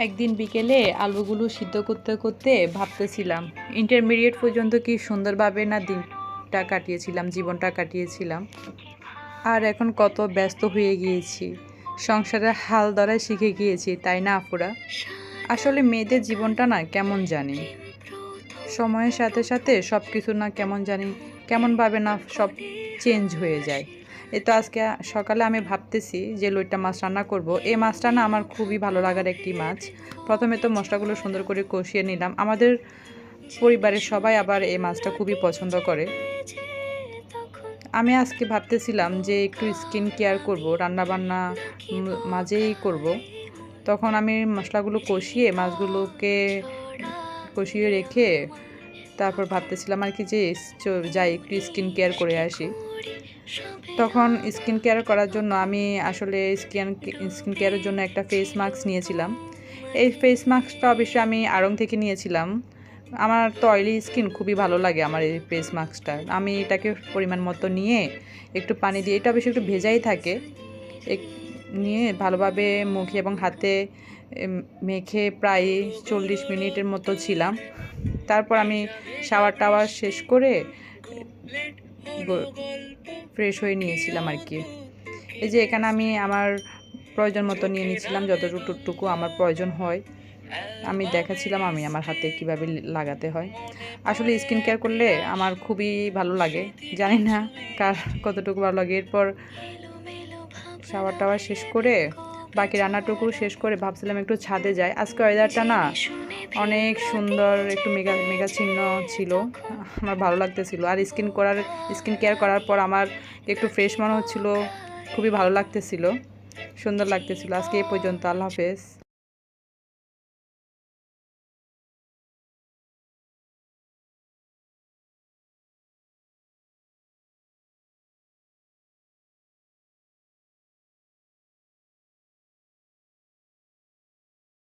একদিন বিকেলে আলুগুলো সিদ্ধ করতে করতে ভাবতেছিলাম ইন্টারমিডিয়েট পর্যন্ত কি সুন্দরভাবে না দিনটা কাটিয়েছিলাম, জীবনটা কাটিয়েছিলাম। আর এখন কত ব্যস্ত হয়ে গিয়েছি, সংসারের হাল ধরায় শিখে গিয়েছি, তাই না আপুরা? আসলে মেয়েদের জীবনটা না কেমন জানি, সময়ের সাথে সাথে সব কিছু না কেমন জানি কেমনভাবে না সব চেঞ্জ হয়ে যায়। এই তো আজকে সকালে আমি ভাবতেছি যে লইট্টা মাছ রান্না করব। এই মাছটা না আমার খুবই ভালো লাগার একটি মাছ। প্রথমে তো মশলাগুলো সুন্দর করে কষিয়ে নিলাম। আমাদের পরিবারের সবাই আবার এই মাছটা খুবই পছন্দ করে। আমি আজকে ভাবতেছিলাম যে একটু স্কিন কেয়ার করব, রান্নাবান্না মাঝেই করব। তখন আমি মশলাগুলো কষিয়ে মাছগুলোকে কষিয়ে রেখে তারপর ভাবতেছিলাম আর কি যে যাই একটু স্কিন কেয়ার করে আসি। তখন স্কিন কেয়ার করার জন্য আমি আসলে স্কিন কেয়ারের জন্য একটা ফেস মাস্ক নিয়েছিলাম। এই ফেস মাস্কটা অবশ্যই আমি আড়ং থেকে নিয়েছিলাম। আমার তো অয়েলি স্কিন, খুবই ভালো লাগে আমার এই ফেস মাস্কটা। আমি এটাকে পরিমাণ মতো নিয়ে একটু পানি দিয়ে, এটা অবশ্যই একটু ভেজাই থাকে, নিয়ে ভালোভাবে মুখে এবং হাতে মেখে প্রায় 40 মিনিটের মতো ছিলাম। তারপর আমি শাওয়ার টাওয়ার শেষ করে ফ্রেশ হয়ে নিয়েছিলাম আর কি। এই যে এখানে আমি আমার প্রয়োজন মতো নিয়ে নিয়েছিলাম, যতটুকু আমার প্রয়োজন হয় আমি দেখাচ্ছিলাম আমি আমার হাতে কিভাবে লাগাতে হয়। আসলে স্কিন কেয়ার করলে আমার খুবই ভালো লাগে, জানি না কার কতটুকু ভালো লাগে। এরপর শাওয়ার টাওয়ার শেষ করে বাকি রান্নাটুকু শেষ করে ভাবছিলাম একটু ছাদে যাই। আজকে ওয়েদারটা না অনেক সুন্দর, একটু মেঘাচ্ছন্ন ছিল, আমার ভালো লাগতেছিল। আর স্কিন কেয়ার করার পর আমার একটু ফ্রেশ মনে হচ্ছিল, খুবই ভালো লাগতেছিল, সুন্দর লাগতেছিল। আজকে এই পর্যন্ত, আল্লাহ হাফেজ।